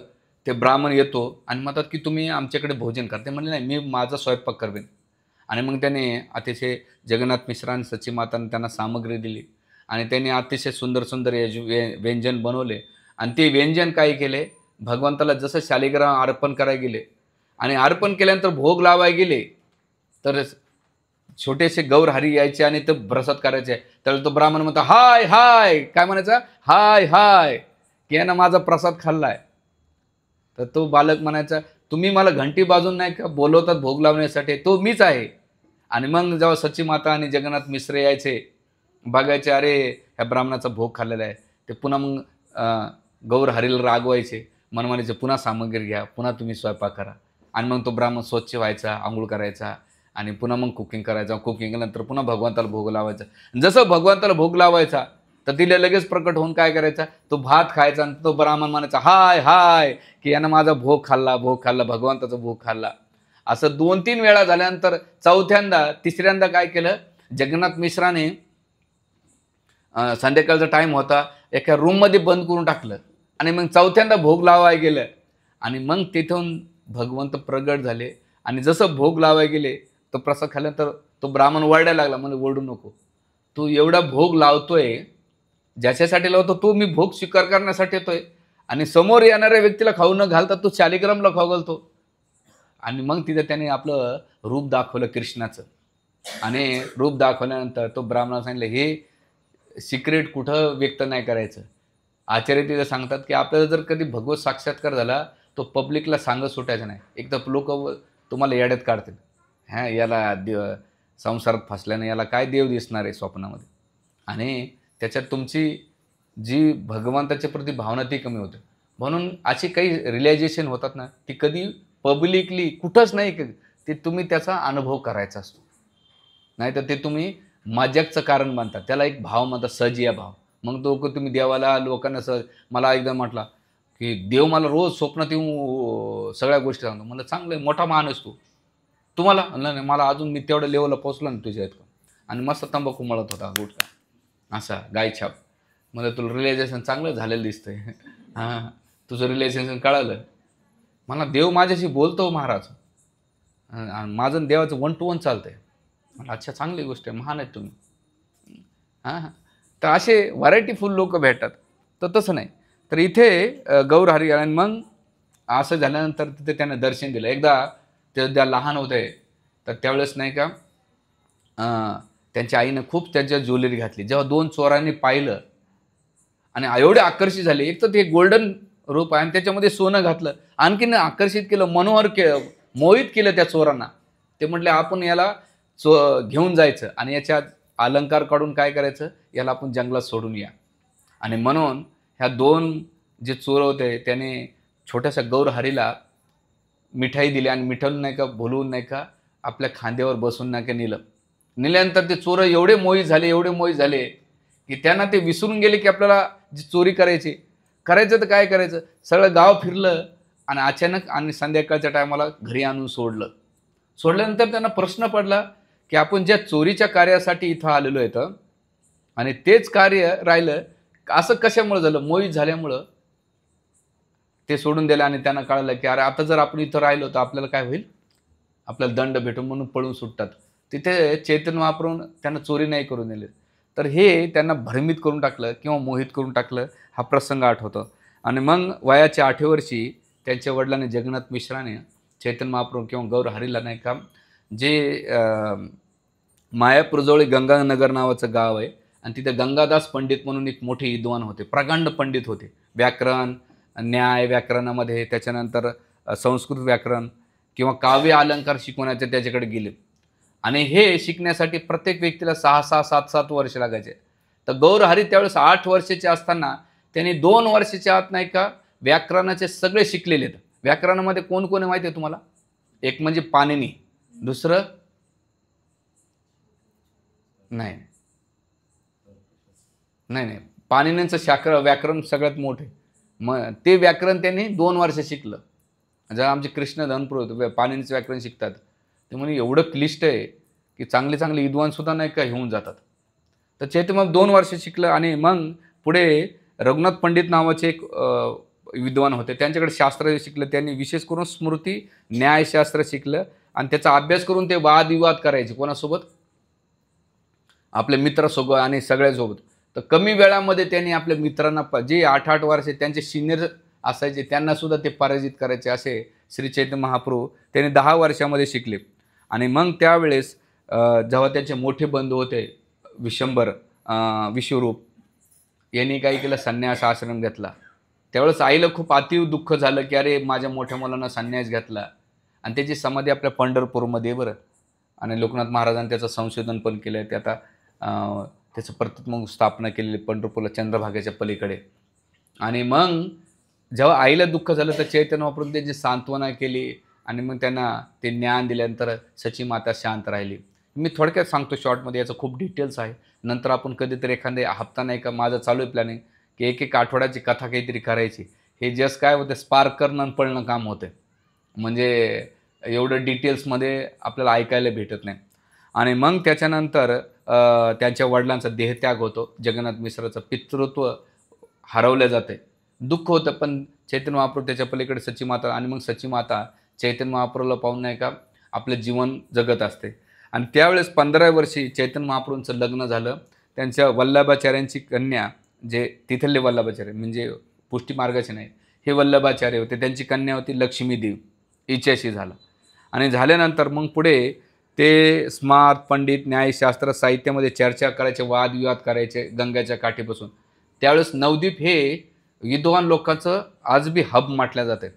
ते ब्राह्मण येतो आणि म्हणतात की तुम्ही आमच्याकडे भोजन करा. ते म्हणले नाही, मी माझा स्वयंपाक करवेन. आणि मग त्याने अतिशय जगन्नाथ मिश्रांनी सची माताने त्यांना सामग्री दिली आणि त्यांनी अतिशय सुंदर सुंदर व्यंजन बनवले आणि ते व्यंजन काय केले, भगवंताला जसं शालिग्राम अर्पण करायला गेले आणि अर्पण केल्यानंतर भोग लावायला गेले तर छोटेसे गौर हरी यायचे आणि ते प्रसाद करायचे. त्यावेळेला तो ब्राह्मण म्हणतो हाय हाय, काय म्हणायचा, हाय हाय, की यानं माझा प्रसाद खाल्लाय. तर तो बालक म्हणायचा तुम्ही मला घंटी वाजवून नाही का बोलवतात भोग लावण्यासाठी, तो मीच आहे. आणि मग जेव्हा सची माता आणि जगन्नाथ मिश्र यायचे बघायचे, अरे ह्या ब्राह्मणाचा भोग खाल्लेला आहे, ते पुन्हा मग गौर हरीला रागवायचे, मन म्हणायचे पुन्हा सामग्री घ्या, पुन्हा तुम्ही स्वयंपाक करा. आणि मग तो ब्राह्मण स्वच्छ व्हायचा, आंघोळ करायचा आणि पुन्हा मग कुकिंग करायचं. कुकिंग केल्यानंतर पुन्हा भगवंताला भोग लावायचा. जसं भगवंताला भोग लावायचा तर तिला लगेच प्रकट होऊन काय करायचा, तो भात खायचा आणि तो ब्राह्मण म्हणायचा हाय हाय, की यानं माझा भोग खाल्ला, भोग खाल्ला, भगवंताचा भोग खाल्ला. असं 2-3 वेळा झाल्यानंतर चौथ्यांदा तिसऱ्यांदा काय केलं, जगन्नाथ मिश्राने संध्याकाळचा टाईम होता, एका रूममध्ये बंद करून टाकलं आणि मग चौथ्यांदा भोग लावायला गेलं आणि मग तिथून भगवंत प्रगट झाले. आणि जसं भोग लावायला गेले तो प्रसाद खाल्ल्यानंतर तो ब्राह्मण वरडायला लागला, म्हणजे ओरडू नको, तू एवढा भोग लावतोय, ज्याच्यासाठी लावतो तो मी भोग स्वीकार करण्यासाठी येतोय आणि समोर येणाऱ्या व्यक्तीला खाऊ न घालता तू शालिग्रामला खाऊ घालतो. आणि मग तिथे त्याने आपलं रूप दाखवलं कृष्णाचं आणि रूप दाखवल्यानंतर तो ब्राह्मणाला सांगितलं हे सिक्रेट कुठं व्यक्त नाही करायचं. आचार्य तिथे सांगतात की आपल्याला जर कधी भगवत साक्षात्कार झाला तो पब्लिकला सांगत सुटायचं नाही, एक तर लोक तुम्हाला येड्यात काढतील, हां याला संसारात फसल्याने याला काय देव दिसणार आहे स्वप्नामध्ये. आणि त्याच्यात तुमची जी भगवंताच्या प्रती भावना ती कमी होते. म्हणून अशी काही रिअलायझेशन होतात ना, ती कधी पब्लिकली कुठंच नाही, ते तुम्ही त्याचा अनुभव करायचा असतो. नाहीतर ते तुम्ही मजाकचं कारण मानतात, त्याला एक भाव म्हणतात सहजिया भाव. मग तो तुम्ही देवाला लोकांना मला एकदा म्हटला की देव मला रोज स्वप्नात येऊन सगळ्या गोष्टी सांगतो. मला चांगलं मोठा माणूस तू, तुम्हाला नाही मला अजून मी तेवढ्या लेवलला पोचलो ना तुझ्या इतकं. आणि मस्त तंबाखू मळत होता गुटखा असा गायछाप. मला तुला रिअलायझेशन चांगलं झालेलं दिसतंय. हां तुझं रिलेशनशिप कळालं मला, देव माझ्याशी बोलतो महाराज, माझं देवाचं 1 to 1 चालतंय. अच्छा चांगली गोष्ट आहे, महान आहेत तुम्ही. हां हां तर असे व्हरायटीफुल लोक भेटतात. तर तसं नाही, तर इथे गौर हरी आणि मग असं झाल्यानंतर तिथे त्यानं दर्शन दिलं. एकदा ते त्या लहान होते तर त्यावेळेस नाही का त्यांच्या आईनं खूप त्यांच्या ज्वेलरी घातली. जेव्हा 2 चोरांनी पाहिलं आणि एवढे आकर्षित झाले, एक तर ते गोल्डन रूप आहे आणि त्याच्यामध्ये सोनं घातलं, आणखीन आकर्षित केलं, मनोहर मोहित केलं त्या चोरांना. ते म्हटले आपण याला घेऊन जायचं आणि याच्या अलंकार काढून काय करायचं, याला आपण जंगलात सोडून या. आणि म्हणून ह्या 2 जे चोर होते त्याने छोट्याशा गौर हरीला मिठाई दिली आणि मिठवून नाही का बोलवून नाही का आपल्या खांद्यावर बसून नाही का नेलं. नेल्यानंतर ते चोर एवढे मोहित झाले की त्यांना ते विसरून गेले की आपल्याला जी चोरी करायचं तर काय करायचं. सगळं गाव फिरलं आणि अचानक आणि संध्याकाळच्या टायमाला घरी आणून सोडल्यानंतर त्यांना प्रश्न पडला की आपण ज्या चोरीच्या कार्यासाठी इथं आलेलो आहे आणि तेच कार्य राहिलं असं कशामुळे झालं, मोहित झाल्यामुळं ते सोडून दिलं. आणि त्यांना कळलं की अरे आता जर आपण इथं राहिलो तर आपल्याला काय होईल, आपल्याला दंड भेटून म्हणून पळून सुटतात. तिथे चैतन्य वापरून त्यांना चोरी नाही करून दिली. तर हे त्यांना भ्रमित करून टाकलं किंवा मोहित करून टाकलं, हा प्रसंग आठवतो. आणि मग वयाच्या 8व्या वर्षी त्यांच्या वडिलांनी जगन्नाथ मिश्राने चैतन्य महाप्रभू किंवा गौर हरीला नाही का जे मायापूरजवळ गंगानगर नावाचं गाव आहे आणि तिथे गंगादास पंडित म्हणून एक मोठे विद्वान होते, प्रकांड पंडित होते. व्याकरण, न्याय व्याकरणामध्ये, त्याच्यानंतर संस्कृत व्याकरण किंवा काव्य अलंकार शिकवण्याचे त्याच्याकडे गेले. आणि हे शिकण्यासाठी प्रत्येक व्यक्तीला 6-6, 7-7 वर्ष लागायचे. तर गौर हरी त्यावेळेस 8 वर्षाचे असताना त्यांनी 2 वर्षाच्या आत नाही का व्याकरणाचे सगळे शिकलेले आहेत. व्याकरणामध्ये कोण कोण माहिती आहे तुम्हाला, एक म्हणजे पाणिनी, दुसरं नाही पाणिनींचं व्याकरण सगळ्यात मोठे, मग ते व्याकरण त्यांनी 2 वर्ष शिकलं. जेव्हा आमचे कृष्ण धनपूर होते पाणिनीचं व्याकरण शिकतात ते म्हणे एवढं क्लिष्ट आहे की चांगले चांगले विद्वानसुद्धा नाही का होऊन जातात. तर चैतन्य 2 वर्ष शिकलं आणि मग पुढे रघुनाथ पंडित नावाचे एक विद्वान होते. त्यांच्याकडे शास्त्र शिकलं. त्यांनी विशेष करून स्मृती न्यायशास्त्र शिकलं आणि त्याचा अभ्यास करून ते वादविवाद करायचे. कोणासोबत? आपल्या मित्रासोबत आणि सगळ्यासोबत. तर कमी वेळामध्ये त्यांनी आपल्या मित्रांना जे 8-8 वर्ष त्यांचे सिनियर असायचे त्यांनासुद्धा ते पराजित करायचे. असे श्री चैतन्य महाप्रभू त्यांनी 10 वर्षामध्ये शिकले. आणि मग त्यावेळेस जेव्हा त्यांचे मोठे बंधू होते विशंबर विश्वरूप यांनी काय केलं, संन्यास आश्रम घेतला. त्यावेळेस आईला खूप अतीव दुःख झालं की अरे माझ्या मोठ्या मुलांना संन्यास घेतला. आणि त्याची समाधी आपल्या पंढरपूरमध्ये बरं. आणि लोकनाथ महाराजांनी त्याचं संशोधन पण केलं आहे. ते आता त्याचं प्रतिमूर्ती स्थापना केलेली पंढरपूरला चंद्रभागेच्या पलीकडे. आणि मग जेव्हा आईला दुःख झालं तर चैतन्य महाप्रभू त्यांची सांत्वना केली आणि मग त्यांना ते ज्ञान दिल्यानंतर सची माता शांत राहिली. मी थोडक्यात सांगतो शॉर्टमध्ये, याचं खूप डिटेल्स आहे. नंतर आपण कधीतरी एखादे हप्ता नाही का माझं चालू आहे प्लॅनिंग की एक आठवड्याची कथा काहीतरी करायची. हे जस्ट काय होतं, स्पार्क करणं आणि पळणं काम होतं. म्हणजे एवढं डिटेल्समध्ये आपल्याला ऐकायला भेटत नाही. आणि मग त्याच्यानंतर त्यांच्या वडिलांचा देहत्याग होतो. जगन्नाथ मिश्राचं पितृत्व हरवलं जाते. दुःख होतं, पण चैतन्य महाप्रभू त्याच्या पलीकडे सची माता. आणि मग सची माता चैतन्य महाप्रभूला पाहून नाही का आपलं जीवन जगत असते. आणि त्यावेळेस 15व्या वर्षी चैतन्य महाप्रभूंचं लग्न झालं. त्यांच्या वल्लभाचार्यांची कन्या, जे तिथले वल्लभाचार्य म्हणजे पुष्टी मार्गाचे नाही, हे वल्लभाचार्य होते, त्यांची कन्या होती लक्ष्मीदेव, हिच्याशी झालं. आणि झाल्यानंतर मग पुढे ते स्मार्त पंडित न्यायशास्त्र साहित्यामध्ये चर्चा करायचे, वादविवाद करायचे गंगाच्या काठी बसून. त्यावेळेस नवदीप हे विद्वान लोकांचं आज बी हब म्हटलं जातं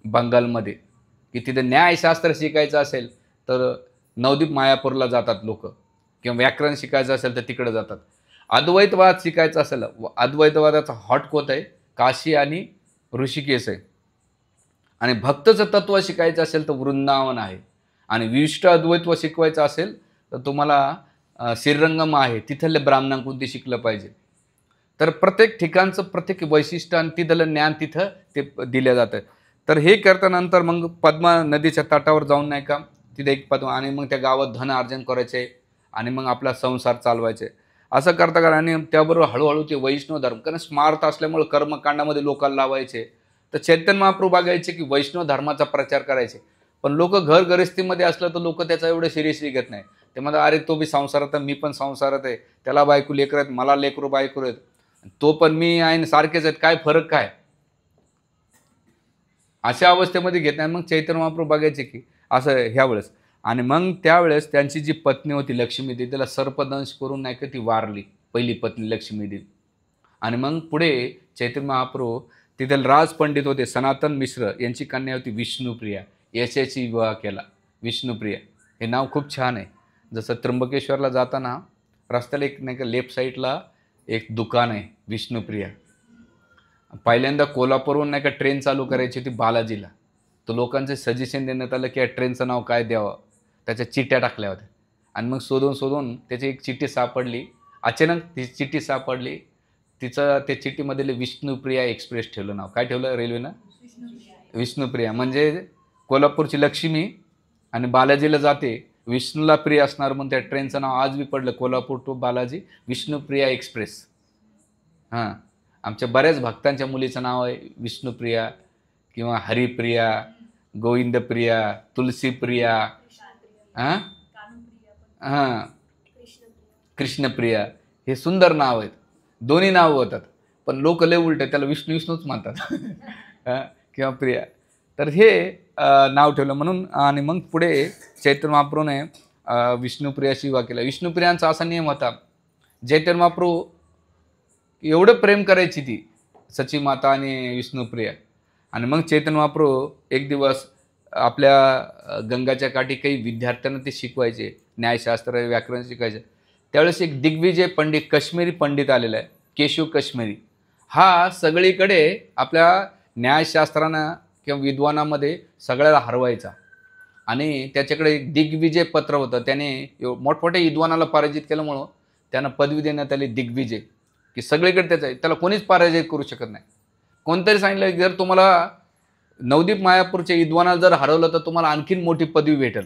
बंगालमध्ये, की तिथे न्यायशास्त्र शिकायचं असेल तर नवदीप मायापूरला जातात लोक, किंवा व्याकरण शिकायचं असेल तर तिकडे जातात. अद्वैतवाद शिकायचं असेल, अद्वैतवादाचा हॉटकोत आहे काशी आणि ऋषिकेश आहे. आणि भक्तचं तत्व शिकायचं असेल तर वृंदावन आहे. आणि विशिष्ट अद्वैत्व शिकवायचं असेल तर तुम्हाला श्रीरंगम आहे, तिथले ब्राह्मणांकडून ते शिकलं पाहिजे. तर प्रत्येक ठिकाणचं प्रत्येक वैशिष्ट्य आणि तिथलं ज्ञान तिथं ते दिलं जातं. तर हे करतानंतर मग पद्मा नदीच्या तटावर जाऊन नाही का तिथे एक पद्मा, आणि मग त्या गावात धन अर्जन करायचे आणि मग आपला संसार चालवायचे. असं करता करता आणि त्याबरोबर हळूहळू ते वैष्णव धर्म, कारण स्मार्त असल्यामुळे कर्मकांडामध्ये लोकांना लावायचे. तर चैतन्य महाप्रभू बघायचे की वैष्णव धर्माचा प्रचार करायचे. पण लोक घरगृहस्थीमध्ये असलं तर लोक त्याचा एवढं सिरियसली घेत नाही. ते म्हणतात अरे तो बी संसारात आहे, मी पण संसारात आहे, त्याला बायको लेकरं आहेत, मला लेकरू बायको आहेत, तो पण मी आहे, सारखेच आहेत, काय फरक काय, अशा अवस्थेमध्ये घेत नाही. मग चैतन्य महाप्रभू बघायचे की असं ह्या वेळेस. आणि मग त्यावेळेस त्यांची जी पत्नी होती लक्ष्मीदेवी, त्याला सर्पदंश करून नाही का ती वारली, पहिली पत्नी लक्ष्मीदेवी. आणि मग पुढे चैतन्य महाप्रभू तिथे राजपंडित होते सनातन मिश्र, यांची कन्या होती विष्णुप्रिया, याच्याशी विवाह केला. विष्णुप्रिया हे नाव खूप छान आहे. जसं त्र्यंबकेश्वरला जाताना रस्त्याला एक नाही का लेफ्ट साईडला एक दुकान आहे विष्णुप्रिया. पहिल्यांदा कोल्हापूरहून नाही का ट्रेन चालू करायची होती बालाजीला, तर लोकांचे सजेशन देण्यात आलं की या ट्रेनचं नाव काय द्यावं. त्याच्या चिठ्ठ्या टाकल्या होत्या आणि मग शोधून त्याची एक चिठ्ठी सापडली. अचानक ती चिठ्ठी सापडली, तिचं त्या चिठ्ठीमधले विष्णुप्रिया एक्सप्रेस ठेवलं नाव. काय ठेवलं रेल्वेनं? विष्णुप्रिया. म्हणजे कोल्हापूरची लक्ष्मी आणि बालाजीला जाते, विष्णूला प्रिय असणार म्हणून त्या ट्रेनचं नाव आज बी पडलं कोल्हापूर टू बालाजी विष्णुप्रिया एक्सप्रेस. हां, आमच्या बऱ्याच भक्तांच्या मुलीचं नाव आहे विष्णुप्रिया किंवा हरिप्रिया, गोविंदप्रिया, तुलसीप्रिया, हां हां कृष्णप्रिया. हे सुंदर नाव आहेत, दोन्ही नावं होतात. पण लोक लय उलट त्याला विष्णू विष्णूच म्हणतात किंवा प्रिया. तर हे नाव ठेवलं म्हणून. आणि मग पुढे चैतन्य महाप्रभूने विष्णुप्रियाशी विवाह केला. विष्णुप्रियांचा असा नियम होता, चैतन्य महाप्रभू एवढं प्रेम करायची ती सची माता आणि विष्णुप्रिया. आणि मग चैतन्य महाप्रभू एक दिवस आपल्या गंगाच्या काठी काही विद्यार्थ्यांना ते शिकवायचे, न्यायशास्त्र व्याकरण शिकायचे. त्यावेळेस एक दिग्विजय पंडित, काश्मीरी पंडित आलेला आहे, केशव काश्मीरी. हा सगळीकडे आपल्या न्यायशास्त्रांना किंवा विद्वानामध्ये सगळ्याला हरवायचा. आणि त्याच्याकडे एक दिग्विजय पत्र होतं, त्याने मोठमोठ्या विद्वानाला पराजित केल्यामुळं त्यांना पदवी देण्यात आली दिग्विजय, की सगळीकडे त्याचं आहे, त्याला कोणीच पराजय करू शकत नाही. कोणतरी सांगितलं की जर तुम्हाला नवदीप मायापूरच्या विद्वानाला जर हरवलं तर तुम्हाला आणखीन मोठी पदवी भेटेल.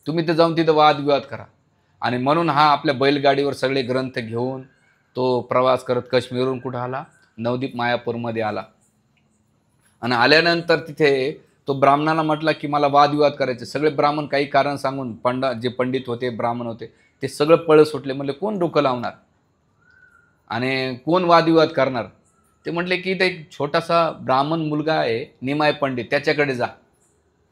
तुम्ही तर जाऊन तिथं वादविवाद करा. आणि म्हणून हा आपल्या बैलगाडीवर सगळे ग्रंथ घेऊन तो प्रवास करत काश्मीरवरून कुठं आला, नवदीप मायापूरमध्ये आला. आणि आल्यानंतर तिथे तो ब्राह्मणाला म्हटला की मला वादविवाद करायचे. सगळे ब्राह्मण काही कारण सांगून जे पंडित होते, ब्राह्मण होते, ते सगळं पळ सुटले. म्हणले कोण डोकं लावणार आणि कोण वादविवाद करणार. ते म्हटले की इथे एक छोटासा ब्राह्मण मुलगा आहे, निमाय पंडित, त्याच्याकडे जा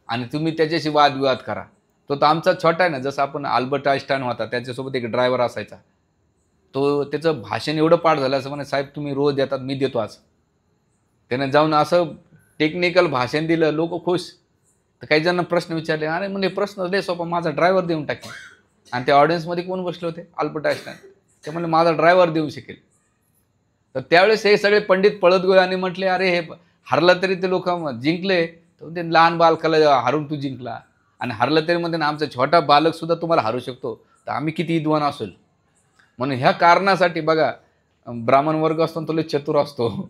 आणि तुम्ही त्याच्याशी वादविवाद करा. तो तर आमचा छोटा आहे ना, जसं आपण अल्बर्ट आइन्स्टाईन होता, त्याच्यासोबत एक ड्रायव्हर असायचा. तो त्याचं भाषण एवढं पाठ झालं असं म्हणे, साहेब तुम्ही रोज देतात, मी देतो आज. त्यानं जाऊन असं टेक्निकल भाषण दिलं, लोक खुश. तर काही जणांना प्रश्न विचारले, अरे म्हणजे प्रश्न लय सोपा, माझा ड्रायव्हर देऊन टाकेल. आणि त्या ऑडियन्समध्ये कोण बसले होते, अल्बर्ट आइन्स्टाईन. ते म्हणले माझा ड्रायव्हर देऊ शकेल. तर त्यावेळेस हे सगळे पंडित पळत गेले आणि म्हटले, अरे हे हरलं तरी ते लोक जिंकले. तर ते लहान बालकाला हारून तू जिंकला, आणि हरलं तरी म्हणते ना आमचा छोटा बालक सुद्धा तुम्हाला हारू शकतो, तर आम्ही किती विद्वान असेल. म्हणून ह्या कारणासाठी बघा, ब्राह्मण वर्ग असतो तो लय चतुर असतो.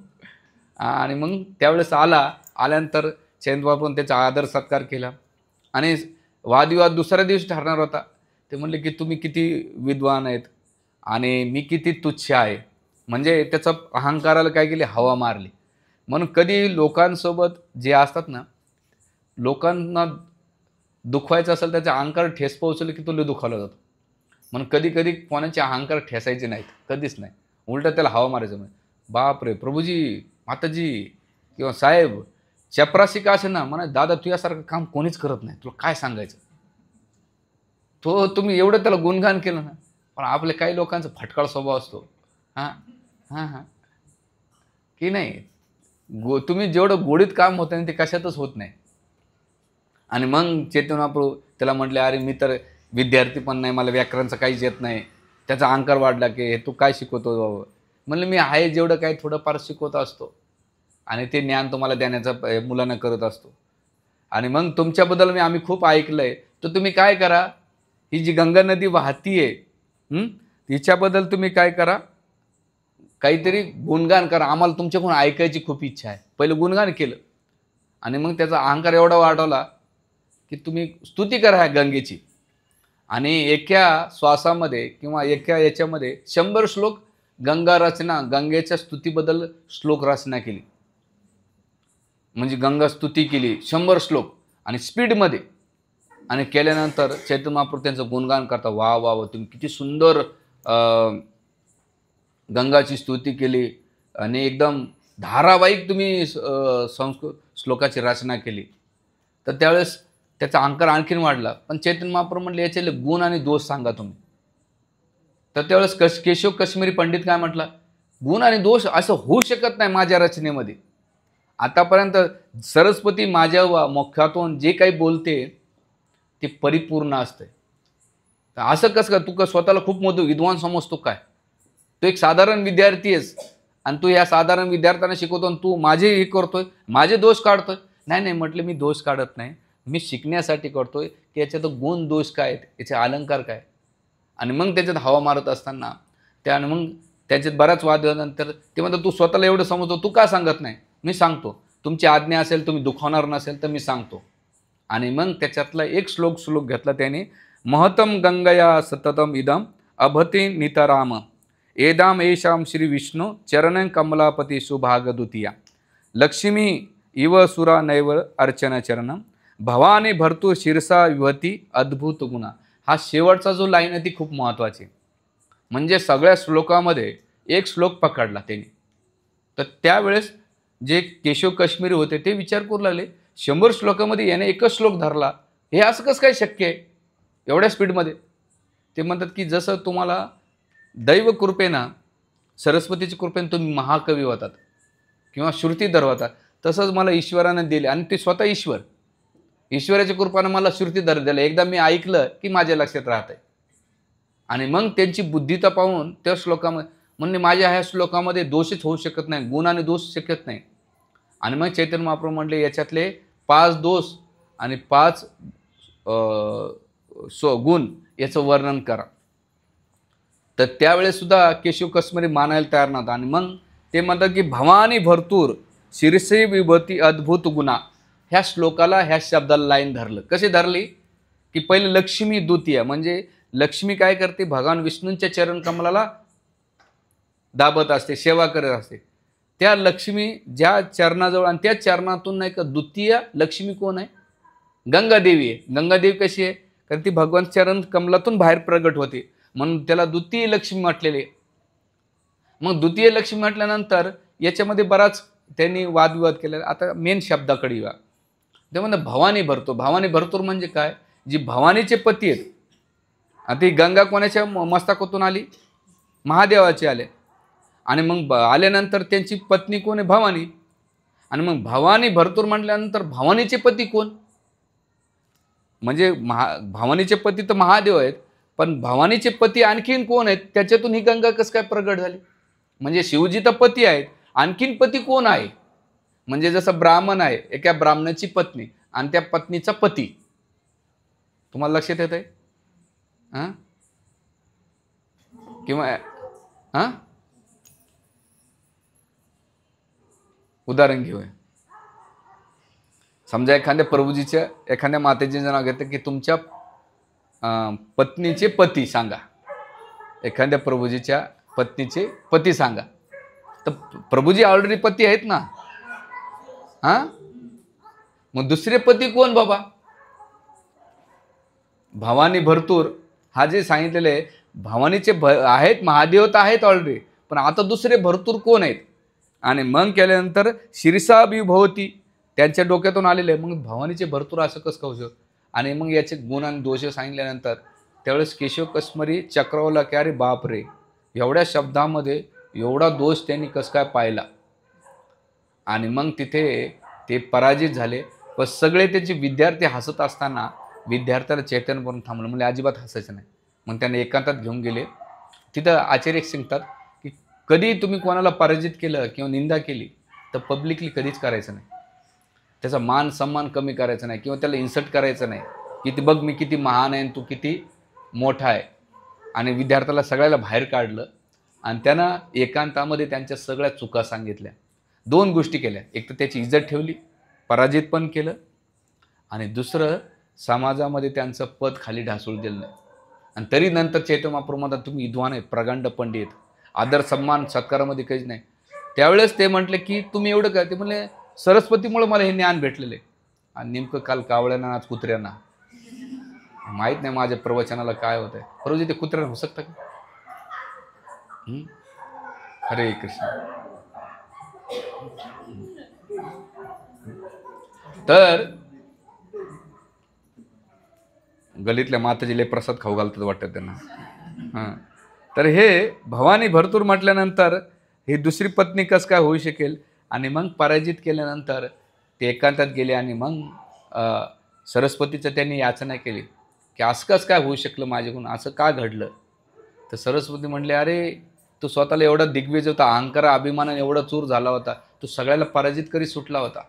आणि मग त्यावेळेस आल्यानंतर चैतन्यबापून त्याचा आदर सत्कार केला. आणि वादविवाद दुसऱ्या दिवशी ठरणार होता. ते म्हणले की तुम्ही किती विद्वान आहेत आणि मी किती तुच्छ आहे. म्हणजे त्याचा अहंकाराला काय केली, हवा मारली. म्हणून कधी लोकांसोबत जे असतात ना, लोकांना दुखवायचं असेल, त्याचा अहंकार ठेस पोहोचले की तुला दुखावला जातो. म्हणून कधी कधी कोणाचे अहंकार ठेसायचे नाहीत, कधीच नाही. उलटं त्याला हवा मारायचं. म्हणजे बाप रे प्रभूजी, माताजी किंवा साहेब, चपराशी का असे ना, म्हणा दादा तुझ्यासारखं काम कोणीच करत नाही, तुला काय सांगायचं. तो तुम्ही एवढं त्याला गुणगान केलं ना. पण आपले काही लोकांचा फटकाळ स्वभाव असतो. हां हां हां की नाही, तुम्ही जेवढं गोडीत काम होतं ना, ते कशातच होत नाही. आणि मग चैतन्यप्रभू त्याला म्हटले, अरे मी तर विद्यार्थी पण नाही, मला व्याकरणचं काहीच येत नाही. त्याचा अहंकार वाढला की तू काय शिकवतो बाबा. म्हणलं मी आहे जेवढं काही थोडंफार शिकवत असतो आणि ते ज्ञान तुम्हाला देण्याचा मुलांना करत असतो. आणि मग तुमच्याबद्दल आम्ही खूप ऐकलं आहे, तर तुम्ही काय करा, ही जी गंगा नदी वाहती आहे तिच्याबद्दल तुम्ही काय करा, काहीतरी गुणगान करा. आम्हाला तुमच्याकडून ऐकायची खूप इच्छा आहे. पहिलं गुणगान केलं आणि मग त्याचा अहंकार एवढा वाढवला की तुम्ही स्तुती करा ह्या गंगेची. आणि एका श्वासामध्ये किंवा एका याच्यामध्ये 100 श्लोक गंगा रचना, गंगेच्या स्तुतीबद्दल श्लोक रचना केली. म्हणजे गंगा स्तुती केली 100 श्लोक आणि स्पीडमध्ये. आणि केल्यानंतर चैतन्य महाप्रभू त्यांचं गुणगान करता, वा वा वा तुम्ही किती सुंदर गंगाची स्तुती केली आणि एकदम धारावाहिक तुम्ही संस्कृत श्लोकाची रचना केली. तर त्यावेळेस त्याचा अहंकार आणखीन वाढला. पण चैतन्य महाप्रभू म्हटले याचे गुण आणि दोष सांगा तुम्ही. तर त्यावेळेस केशव काश्मीरी पंडित काय म्हटला, गुण आणि दोष असं होऊ शकत नाही माझ्या रचनेमध्ये. आतापर्यंत सरस्वती माझ्या मुखातून जे काही बोलते ते परिपूर्ण असते. तर असं कसं काय, तू स्वतःला खूप मोठं विद्वान समजतो काय. तू एक साधारण विद्यार्थी आहेस आणि तू या साधारण विद्यार्थ्यांना शिकवतो आणि तू माझे हे करतोय, माझे दोष काढतोय. नाही नाही म्हटलं, मी दोष काढत नाही, मी शिकण्यासाठी करतोय की याच्यात गुण दोष काय आहेत, याचे अलंकार काय. आणि मग त्याच्यात हवा मारत असताना त्यानं मग त्याच्यात बराच वाद झाल्यानंतर ते म्हणतात तू स्वतःला एवढं समजतो, तू का सांगत नाही. मी सांगतो, तुमची आज्ञा असेल, तुम्ही दुखावणार नसेल तर मी सांगतो. आणि मग त्याच्यातला एक श्लोक घेतला त्याने, महतम गंगया सततम इदम अभती नितराम एदाम एशाम श्री विष्णू चरण कमलापती सुभागदुतिया लक्ष्मी इव सुरा नैव अर्चना चरणम भवानी भरतू शिरसा विभती अद्भुत गुणा. हा शेवटचा जो लाईन आहे ती खूप महत्त्वाची. म्हणजे सगळ्या श्लोकामध्ये एक श्लोक पकडला त्याने. तर त्यावेळेस जे केशव काश्मीरी होते ते विचार करू लागले, 100 श्लोकामध्ये याने एकच श्लोक धरला, हे असं कसं काय शक्य आहे एवढ्या स्पीडमध्ये. ते म्हणतात की जसं तुम्हाला दैव कृपेनं, सरस्वतीच्या कृपेनं तुम्ही महाकवी होतात किंवा श्रुतीधर होतात, तसंच मला ईश्वरानं दिले. आणि ते स्वतः ईश्वराच्या कृपेनं मला श्रुतीधर दिलं. एकदा मी ऐकलं की माझ्या लक्षात राहतंय. आणि मग त्यांची बुद्धिता पाहून त्या श्लोकामध्ये म्हणजे माझ्या ह्या श्लोकामध्ये दोषच होऊ शकत नाही, गुण आणि दोष शकत नाही. आणि मग चैतन्य महाप्रभू म्हणले याच्यातले 5 दोष आणि 5 गुण याचं वर्णन करा. तर त्यावेळेस सुद्धा केशव काश्मीरी मानायला तयार नव्हता. आणि मग ते म्हणतात की भवानी भरतूर शिरसे विभती अद्भुत गुणा. ह्या श्लोकाला, ह्या शब्दाला लाईन धरलं. कशी धरली की पहिले लक्ष्मी द्वितीय, म्हणजे लक्ष्मी काय करते, भगवान विष्णूंच्या चरण कमलाला दाबत असते, सेवा करत असते. त्या लक्ष्मी ज्या चरणाजवळ, आणि त्या चरणातून नाही का द्वितीय लक्ष्मी कोण आहे, गंगादेवी आहे. गंगादेवी कशी आहे, कारण ती भगवान चरण कमलातून बाहेर प्रगट होते, म्हणून त्याला द्वितीय लक्ष्मी म्हटलेले. मग द्वितीय लक्ष्मी म्हटल्यानंतर याच्यामध्ये बराच त्यांनी वादविवाद केले. आता मेन शब्दाकडे येऊया. ते म्हणतात भवानी भरतूर. भवानी भरतूर म्हणजे काय, जी भवानीचे पती आहेत. आता ती गंगा कोणाच्या मस्तकातून आली, महादेवाचे आले, आणि मग आल्यानंतर त्यांची पत्नी कोण आहे, भवानी. आणि मग भवानी भरतूर म्हटल्यानंतर भवानीचे पती कोण, म्हणजे भवानीचे पती तर महादेव आहेत, पण भवानीचे पती आणखीन कोण आहेत, त्याच्यातून ही गंगा कसं काय प्रगट झाली. म्हणजे शिवजी तर पती आहेत, आणखीन पती कोण आहे, म्हणजे जसं ब्राह्मण आहे, एका ब्राह्मणाची पत्नी आणि त्या पत्नीचा पती. तुम्हाला लक्षात येत आहे? हां, किंवा हां, उदाहरण घेऊया. समजा एखाद्या प्रभूजीच्या, एखाद्या मातेजीचं नाव घेतं की तुमच्या पत्नीचे पती सांगा, एखाद्या प्रभूजीच्या पत्नीचे पती सांगा, तर प्रभूजी ऑलरेडी पती आहेत ना. हां, मग दुसरे पती कोण बाबा. भवानी भरतूर हा जे सांगितलेले आहे, भवानीचे आहेत, महादेव तर आहेत ऑलरेडी, पण आता दुसरे भरतूर कोण आहेत. आणि मग केल्यानंतर शिरसा विभवती त्यांच्या डोक्यातून आलेले आहे. मग भवानीचे भरतूर असं कसं कहू शकतो. आणि मग याचे गुण आणि दोष सांगितल्यानंतर त्यावेळेस केशव कस्मरी चक्रवला की अरे बाप रे, एवढ्या शब्दामध्ये एवढा दोष त्यांनी कसं काय पाहिला. आणि मग तिथे ते पराजित झाले. पण सगळे त्याचे विद्यार्थी हसत असताना विद्यार्थ्याला चैतन्य करून थांबलं, म्हणजे अजिबात हसायचं नाही. मग त्यांना एकांतात घेऊन गेले. तिथं आचार्य सांगतात की कधी तुम्ही कोणाला पराजित केलं किंवा निंदा केली तर पब्लिकली कधीच करायचं नाही. त्याचा मान सन्मान कमी करायचा नाही किंवा त्याला इन्सल्ट करायचं नाही की ती बघ मी किती महान आहे आणि तू किती मोठा आहे. आणि विद्यार्थ्याला सगळ्याला बाहेर काढलं आणि त्यानं एकांतामध्ये त्यांच्या सगळ्या चुका सांगितल्या. दोन गोष्टी केल्या, एक तर त्याची इज्जत ठेवली, पराजित पण केलं, आणि दुसरं समाजामध्ये त्यांचं पद खाली ढासळू दिलं नाही. आणि तरी नंतर चैतन्य महाप्रभू म्हणतात तुम्ही विद्वान आहेत, प्रगंड पंडित, आदर सन्मान सत्कारामध्ये काहीच नाही. त्यावेळेस ते म्हटले की तुम्ही एवढं काय, ते म्हणले सरस्वतीमुळे मला हे ज्ञान भेटलेलं आहे. आणि नेमकं काल कावळ्यांना आज कुत्र्यांना, माहीत नाही माझ्या प्रवचनाला काय होत आहे. रोज ते कुत्र्यांना होऊ शकतं का. हरे कृष्ण. तर गलीतल्या माताजीले प्रसाद खाऊ घालतात वाटतं त्यांना. हां, तर हे भवानी भरतूर म्हटल्यानंतर ही दुसरी पत्नी कसं काय होऊ शकेल. आणि मग पराजित केल्यानंतर ते एकांतात गेले आणि मग सरस्वतीचं त्यांनी याचना केली की असं कसं काय होऊ शकलं माझ्याकडून, असं का घडलं. तर सरस्वती म्हणले अरे तू स्वतःला एवढा दिग्विजय होता, अहंकार अभिमानाने एवढा चूर झाला होता, तू सगळ्याला पराजित करी सुटला होता.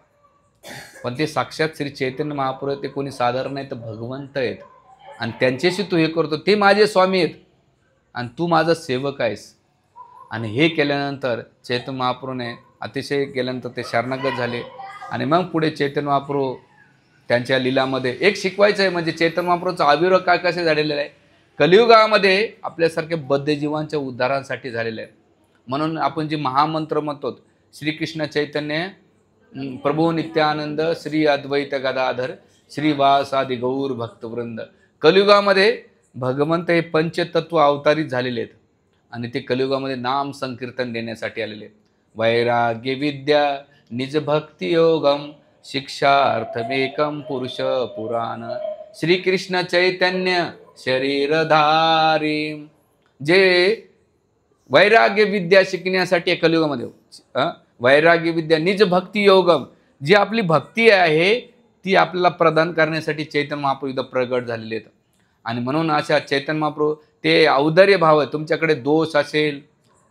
पण ते साक्षात श्री चैतन्य महाप्रभू, ते कोणी साधारण नाही तर भगवंत आहेत, आणि त्यांच्याशी तू हे करतो, ते माझे स्वामी आहेत आणि तू माझा सेवक आहेस. आणि हे केल्यानंतर चैतन्य महाप्रभूने अतिशय केल्यानंतर ते शरणागत झाले. आणि मग पुढे चैतन्य महाप्रभू त्यांच्या लीलामध्ये एक शिकवायचं आहे, म्हणजे चैतन्य महाप्रभूचा आविर्भाव काय कसे झालेला आहे, कलियुगामध्ये आपल्यासारख्या बद्धजीवांच्या उद्धारासाठी झालेलं आहे. म्हणून आपण जे महामंत्र म्हणतो, श्रीकृष्ण चैतन्य प्रभू नित्यानंद श्री अद्वैत गदाधर श्रीवासादि गौर भक्तवृंद, कलियुगामध्ये भगवंत हे पंचतत्व अवतारित झालेले आहेत आणि ते कलियुगामध्ये नाम संकीर्तन देण्यासाठी आलेले आहेत. वैराग्य विद्या निज भक्ती योगम शिक्षार्थमेकम पुरुष पुराण श्रीकृष्ण चैतन्य शरीरधारी. जे वैराग्य विद्या शिकण्यासाठी कलियुगामध्ये वैराग्य विद्या निज भक्ती योगम, जी आपली भक्ती आहे ती आपल्याला प्रदान करण्यासाठी चैतन्य महाप्रभू प्रगट झालेले आहेत. आणि म्हणून अशा चैतन्य महाप्रभू ते औदार्य भाव आहे. तुमच्याकडे दोष असेल,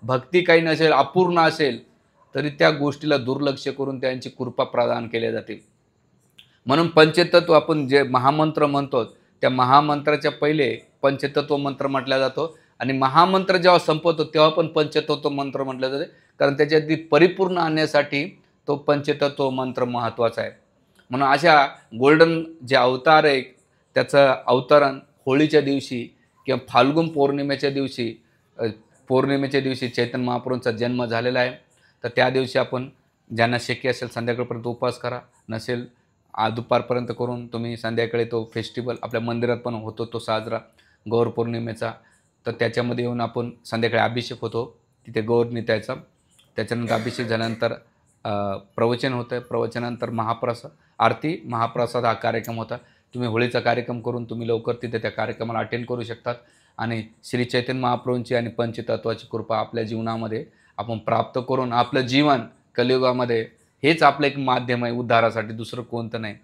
भक्ती काही नसेल, अपूर्ण असेल, तरी त्या गोष्टीला दुर्लक्ष करून त्यांची कृपा प्रदान केल्या जाते. म्हणून पंचतत्व आपण जे महामंत्र म्हणतो, त्या महामंत्राच्या पहिले पंचतत्व मंत्र म्हटला जातो, आणि महामंत्र जेव्हा संपवतो तेव्हा पण पंचतत्व मंत्र म्हटलं जाते, कारण त्याच्यात परिपूर्ण आणण्यासाठी तो पंचतत्व मंत्र महत्त्वाचा आहे. म्हणून अशा गोल्डन जे अवतार आहे त्याचं अवतरण होळीच्या दिवशी किंवा फाल्गुन पौर्णिमेच्या दिवशी चैतन्य महाप्रभूंचा जन्म झालेला आहे. तर त्या दिवशी आपण ज्यांना शक्य असेल संध्याकाळपर्यंत उपवास करा, नसेल दुपारपर्यंत करून तुम्ही संध्याकाळी तो फेस्टिवल आपल्या मंदिरात पण होतो तो साजरा गौर पौर्णिमेचा. तर त्याच्यामध्ये येऊन आपण संध्याकाळी अभिषेक होतो तिथे गौर नेतायचा. त्याच्यानंतर अभिषेक झाल्यानंतर प्रवचन होतं. प्रवचनानंतर आरती महाप्रसाद हा कार्यक्रम होता. तुम्ही होळीचा कार्यक्रम करून तुम्ही लवकर तिथे त्या कार्यक्रमाला अटेंड करू शकतात आणि श्री चैतन्य महाप्रभूंची आणि पंचतत्वाची कृपा आपल्या जीवनामध्ये आपण प्राप्त करून आपलं जीवन कलियुगामध्ये हेच आपलं एक माध्यम आहे उद्धारासाठी, दुसरं कोणतं नाही.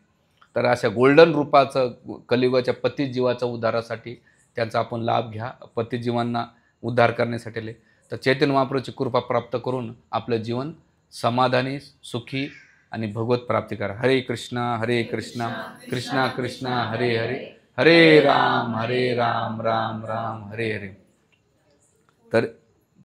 तर अशा गोल्डन रूपाचं कलियुगाच्या पतित जीवाच्या उद्धारासाठी त्यांचा आपण लाभ घ्या. पतित जीवांना उद्धार करण्यासाठी तर चैतन्य महाप्रभूची कृपा प्राप्त करून आपलं जीवन समाधानी, सुखी आणि भगवत प्राप्ती करा. हरे कृष्णा कृष्णा कृष्णा हरे हरे, हरे राम राम राम हरे हरे. तर